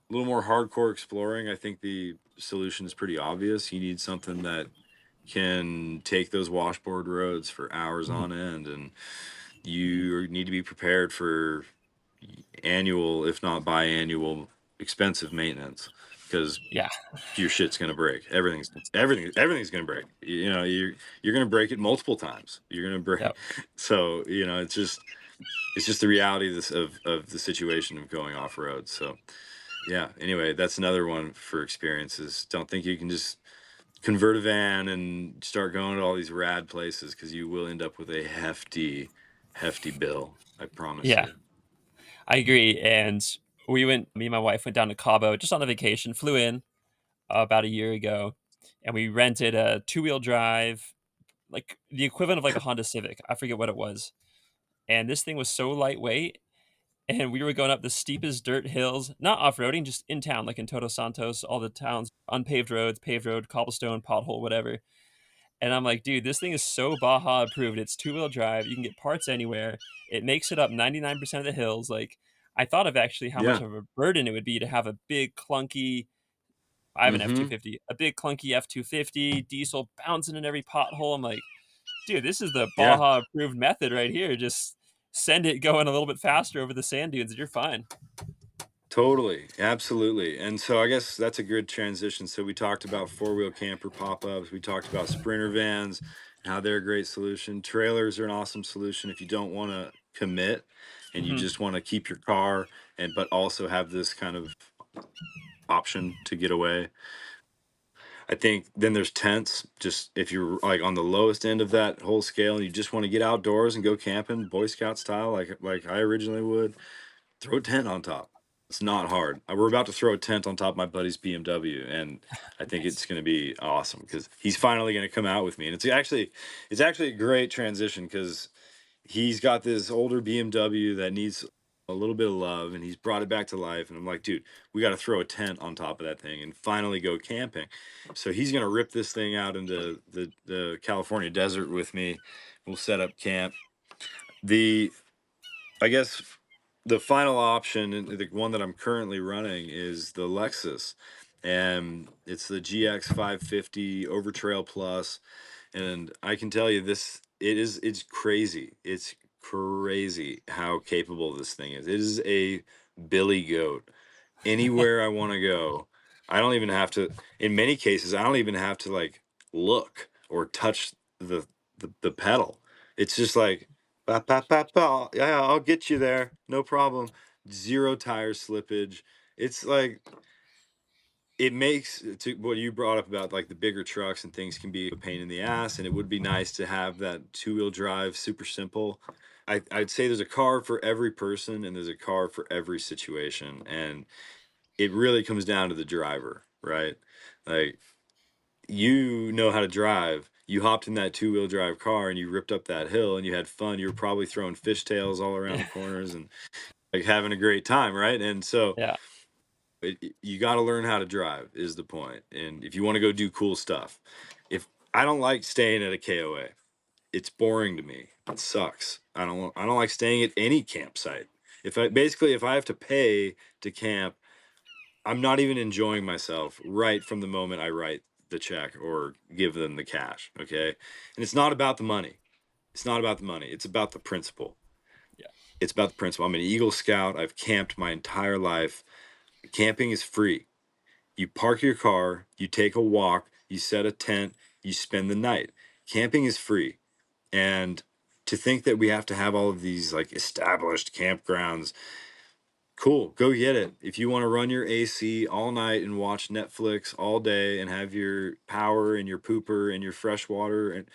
a little more hardcore exploring. I think the solution is pretty obvious. You need something that can take those washboard roads for hours Mhm. on end, and you need to be prepared for annual, if not biannual, expensive maintenance because Yeah. your shit's gonna break. Everything's gonna break. You know, you're gonna break it multiple times. You're gonna break. Yep. So you know, it's just the reality of this of the situation of going off road. So yeah. Anyway, that's another one for experiences. Don't think you can just convert a van and start going to all these rad places because you will end up with a hefty bill. I promise Yeah. you. I agree. And me and my wife went down to Cabo just on a vacation, flew in about a year ago, and we rented a two-wheel drive, like the equivalent of like a Honda Civic. I forget what it was. And this thing was so lightweight. And we were going up the steepest dirt hills, not off-roading, just in town, like in Todos Santos, all the towns, unpaved roads, paved road, cobblestone, pothole, whatever. And I'm like, dude, this thing is so Baja approved. It's two-wheel drive. You can get parts anywhere. It makes it up 99% of the hills. Like, I thought of actually how much Yeah. of a burden it would be to have a big clunky. I have an F two Mm-hmm. fifty, a big clunky F-250 diesel bouncing in every pothole. I'm like, dude, this is the Yeah. Baja approved method right here. Just send it going a little bit faster over the sand dunes, and you're fine. Totally, absolutely. And so I guess that's a good transition. So we talked about four-wheel camper pop-ups. We talked about Sprinter vans, and how they're a great solution. Trailers are an awesome solution if you don't want to commit and you Hmm. just want to keep your car and but also have this kind of option to get away. I think then there's tents. Just if you're like on the lowest end of that whole scale and you just want to get outdoors and go camping, Boy Scout style, like I originally would, throw a tent on top. It's not hard. We're about to throw a tent on top of my buddy's BMW, and I think Nice. it's going to be awesome because he's finally going to come out with me. And it's actually a great transition because he's got this older BMW that needs a little bit of love, and he's brought it back to life. And I'm like, dude, we got to throw a tent on top of that thing and finally go camping. So he's going to rip this thing out into the California desert with me. We'll set up camp. The I guess the final option, and the one that I'm currently running, is the Lexus, and it's the GX 550 Over Trail Plus. And I can tell you, this it's crazy. It's crazy how capable this thing is. It is a billy goat. Anywhere I want to go, I don't even have to, in many cases, I don't even have to like look or touch the pedal. It's just like, "Ba, ba, ba, ba. Yeah, I'll get you there. No problem." Zero tire slippage. It's like, it makes, to what you brought up about like the bigger trucks and things can be a pain in the ass, and it would be nice to have that two-wheel drive, super simple. I'd say there's a car for every person and there's a car for every situation, and it really comes down to the driver, right? Like, you know how to drive. You hopped in that two-wheel drive car and you ripped up that hill and you had fun. You were probably throwing fishtails all around the corners and like having a great time, right? And so Yeah. you got to learn how to drive is the point. And if you want to go do cool stuff, if I don't like staying at a KOA, it's boring to me. It sucks. I don't like staying at any campsite. If I have to pay to camp, I'm not even enjoying myself right from the moment I write the check or give them the cash. Okay. And it's not about the money. It's not about the money. It's about the principle. Yeah. It's about the principle. I'm an Eagle Scout. I've camped my entire life. Camping is free. You park your car, you take a walk, you set a tent, you spend the night. Camping is free. And to think that we have to have all of these like established campgrounds, cool, go get it. If you want to run your AC all night and watch Netflix all day and have your power and your pooper and your fresh water, and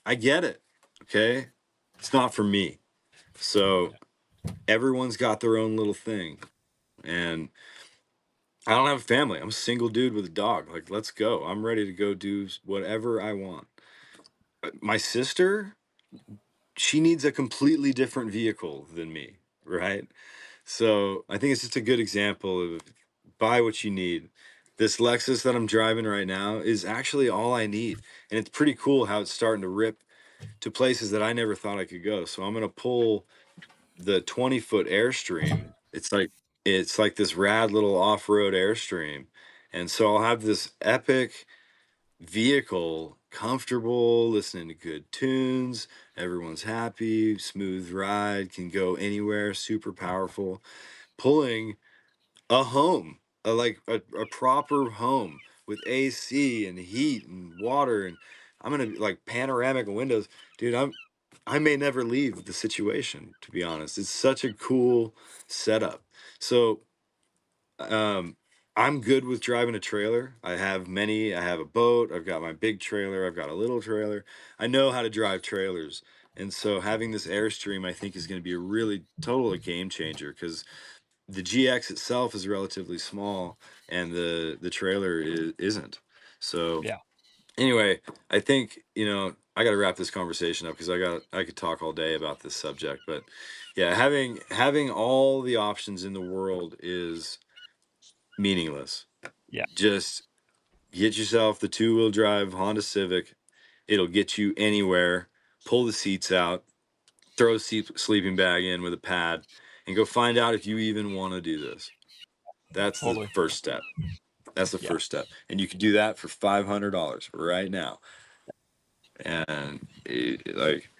I get it. Okay. It's not for me. So Yeah. everyone's got their own little thing. And I don't have a family. I'm a single dude with a dog. Like, let's go. I'm ready to go do whatever I want. My sister, she needs a completely different vehicle than me, right? So I think it's just a good example of buy what you need. This Lexus that I'm driving right now is actually all I need. And it's pretty cool how it's starting to rip to places that I never thought I could go. So I'm going to pull the 20-foot Airstream. It's like this rad little off-road Airstream. And so I'll have this epic vehicle, comfortable, listening to good tunes, everyone's happy, smooth ride, can go anywhere, super powerful, pulling a home, a proper home with AC and heat and water, and I'm gonna like panoramic windows, dude. I may never leave the situation, to be honest. It's such a cool setup. So um, I'm good with driving a trailer. I have many. I have a boat. I've got my big trailer. I've got a little trailer. I know how to drive trailers. And so having this Airstream, I think, is going to be a really total game changer because the GX itself is relatively small and the trailer isn't. So Yeah. anyway, I think, I got to wrap this conversation up because I could talk all day about this subject, but yeah, having all the options in the world is meaningless. Yeah. Just get yourself the two-wheel drive Honda Civic. It'll get you anywhere. Pull the seats out, throw a sleeping bag in with a pad, and go find out if you even want to do this. That's the Totally. first step. That's the Yeah. first step. And you can do that for $500 right now. And like,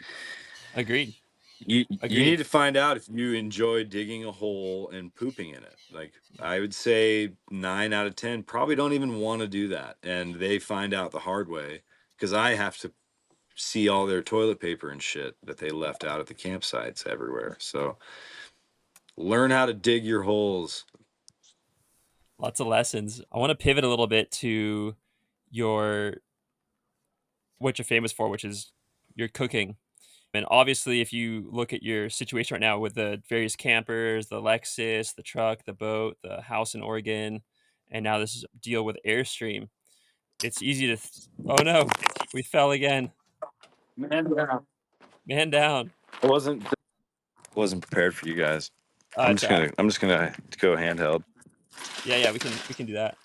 Agreed. you need Agreed. to find out if you enjoy digging a hole and pooping in it. Like, I would say 9 out of 10 probably don't even want to do that. And they find out the hard way because I have to see all their toilet paper and shit that they left out at the campsites everywhere. So learn how to dig your holes. Lots of lessons. I want to pivot a little bit to your what you're famous for, which is your cooking. And obviously, if you look at your situation right now with the various campers, the Lexus, the truck, the boat, the house in Oregon, and now this deal with Airstream, it's easy to. Oh no, we fell again. Man down. Man down. I wasn't prepared for you guys. It's all right. I'm just gonna go handheld. Yeah, yeah, we can do that.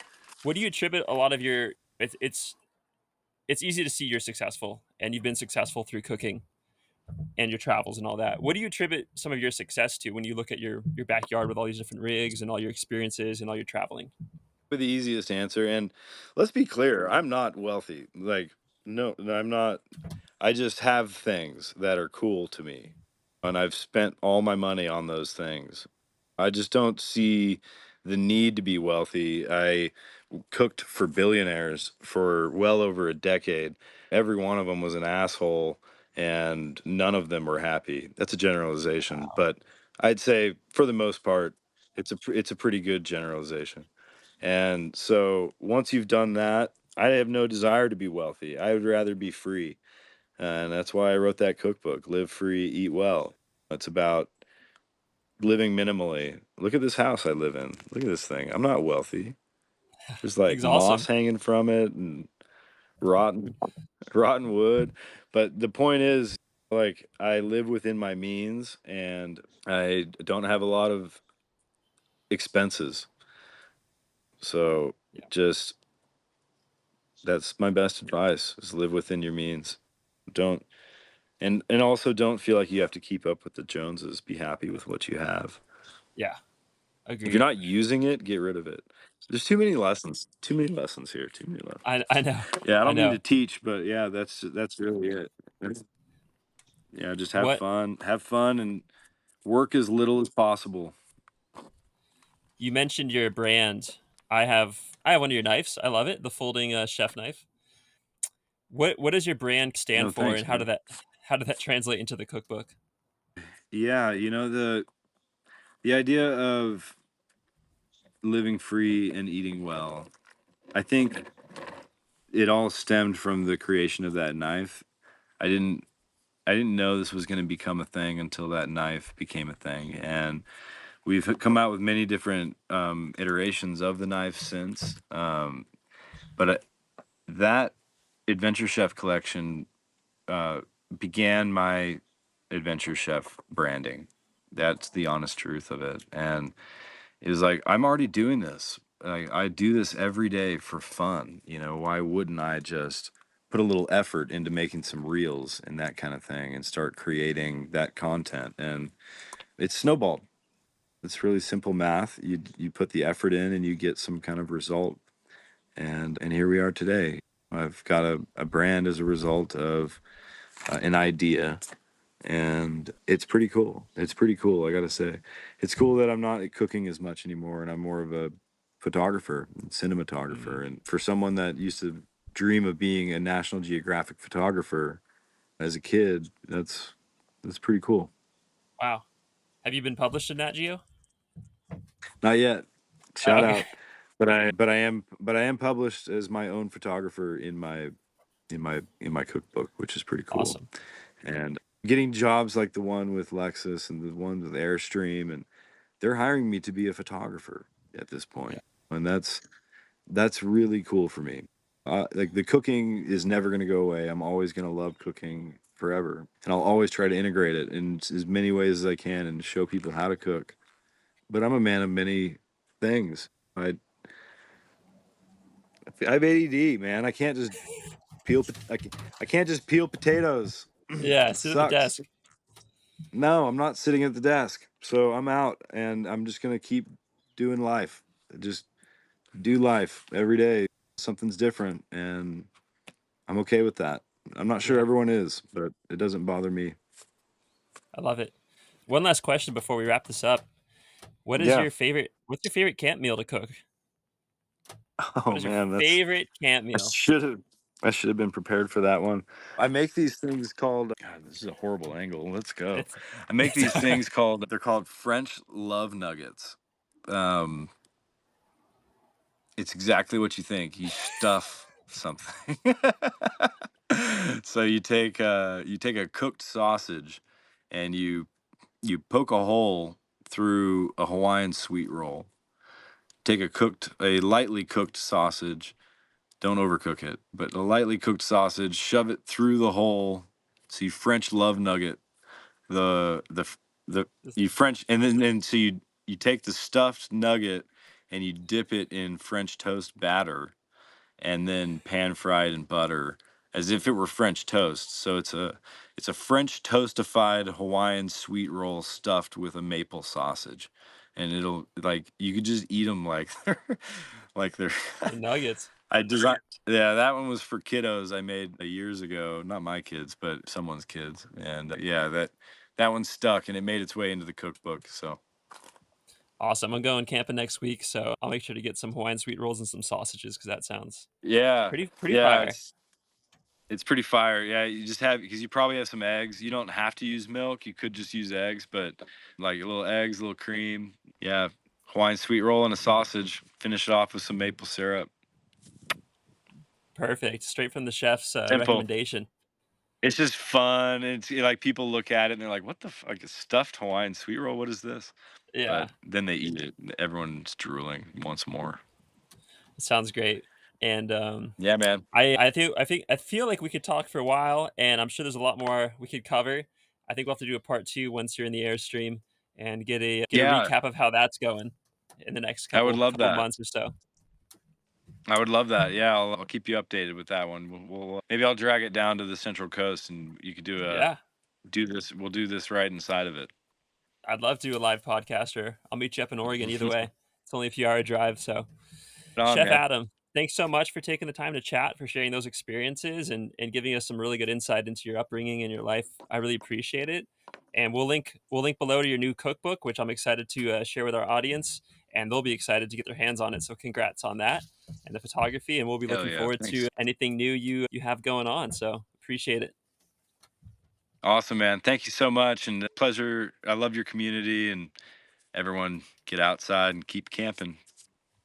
What do you attribute a lot of your? It's easy to see you're successful, and you've been successful through cooking and your travels and all that. What do you attribute some of your success to when you look at your backyard with all these different rigs and all your experiences and all your traveling? For the easiest answer, and let's be clear, I'm not wealthy. Like, no, I'm not. I just have things that are cool to me, and I've spent all my money on those things. I just don't see the need to be wealthy. I cooked for billionaires for well over a decade. Every one of them was an asshole, and none of them were happy. That's a generalization, Wow. but I'd say for the most part, it's a pretty good generalization. And so once you've done that, I have no desire to be wealthy. I would rather be free. And that's why I wrote that cookbook, Live Free, Eat Well. It's about living minimally. Look at this house I live in. Look at this thing. I'm not wealthy. There's like It's moss awesome. hanging from it and rotten rotten wood. But the point is, like, I live within my means and I don't have a lot of expenses. So Yeah. just that's my best advice is live within your means. Don't and also don't feel like you have to keep up with the Joneses. Be happy with what you have. Yeah. If you're Agreed. not using it, get rid of it. There's too many lessons. Too many lessons here. Too many lessons. I know. Yeah, I I don't mean know. to teach, but yeah, that's really it. Yeah, just have What fun. Have fun and work as little as possible. you mentioned your brand. I have one of your knives. I love it. The folding chef knife. What does your brand stand No, for, thanks, and man. how did that translate into the cookbook? Yeah, the idea of living free and eating well. I think it all stemmed from the creation of that knife. I didn't I didn't know this was going to become a thing until that knife became a thing, and we've come out with many different iterations of the knife since. But that Adventure Chef collection uh, began my Adventure Chef branding. That's the honest truth of it. And it was like, I'm already doing this. I do this every day for fun. Why wouldn't I just put a little effort into making some reels and that kind of thing and start creating that content? And it's snowballed. It's really simple math. You put the effort in and you get some kind of result. And here we are today. I've got a brand as a result of an idea, and it's pretty cool. It's pretty cool, I gotta say. It's cool that I'm not cooking as much anymore, and I'm more of a photographer and Mm, cinematographer. And for someone that used to dream of being a National Geographic photographer as a kid, that's pretty cool. wow. Have you been published in Nat Geo? Not yet. Shout Okay. out. But I am published as my own photographer in my cookbook, which is pretty cool. Awesome. And getting jobs like the one with Lexus and the one with Airstream, and they're hiring me to be a photographer at this Yeah. point, and that's really cool for me. Like the cooking is never going to go away. I'm always going to love cooking forever, and I'll always try to integrate it in as many ways as I can and show people how to cook. But I'm a man of many things. I I have ADD, man. I can't just I can't just peel potatoes. Yeah. It Sit at the sucks. desk. No, I'm not sitting at the desk. So I'm out and I'm just going to keep doing life. Just do life every day. Something's different and I'm okay with that. I'm not sure Yeah. everyone is, but it doesn't bother me. I love it. One last question before we wrap this up. Yeah. What's your favorite camp meal to cook? What Oh is your man, favorite camp I meal? should have I should have been prepared for that one. I make these things called God, this is a horrible angle. Let's go. It's I make it's these things called they're called French love nuggets. Um It's exactly what you think. You stuff something. So you take a cooked sausage and you poke a hole through a Hawaiian sweet roll. Take a lightly cooked sausage. Don't overcook it, but a lightly cooked sausage, shove it through the hole. So you French love nugget the you French and so you take the stuffed nugget and you dip it in French toast batter and then pan fried in butter as if it were French toast. So it's a French toastified Hawaiian sweet roll stuffed with a maple sausage, and it'll like you could just eat them like they're like they're nuggets. I designed. Yeah, that one was for kiddos. I made years ago. Not my kids, but someone's kids. And yeah, that one stuck, and it made its way into the cookbook. So Awesome. I'm going camping next week, so I'll make sure to get some Hawaiian sweet rolls and some sausages because that sounds yeah, pretty yeah, fire. it's pretty fire. Yeah, you just have because you probably have some eggs. You don't have to use milk. You could just use eggs, but like little eggs, a little cream. Yeah, Hawaiian sweet roll and a sausage. Finish it off with some maple syrup. Perfect. Straight from the chef's Simple. recommendation. It's just fun. It's like people look at it and they're like, "What the like a stuffed Hawaiian sweet roll? What is this?" But Yeah, then they eat it. Everyone's drooling, wants more. it sounds great. And Yeah, man. I feel like we could talk for a while, and I'm sure there's a lot more we could cover. I think we'll have to do a part two once you're in the airstream and get a Yeah, recap of how that's going in the next I would love couple that. months or so. I would love that. Yeah, I'll keep you updated with that one. Maybe I'll drag it down to the Central Coast, and you could Yeah, do this. We'll do this right inside of it. I'd love to do a live podcast, or I'll meet you up in Oregon. Either way, it's only a few hour drive. So, Right on, Chef man. Adam, thanks so much for taking the time to chat, for sharing those experiences, and giving us some really good insight into your upbringing and your life. I really appreciate it. And we'll link below to your new cookbook, which I'm excited to share with our audience, and they'll be excited to get their hands on it. So, congrats on that and the photography. And we'll be Hell looking yeah! forward to Thanks. anything new you have going on. So, appreciate it. Awesome, man. Thank you so much, and pleasure. I love your community, and everyone get outside and keep camping.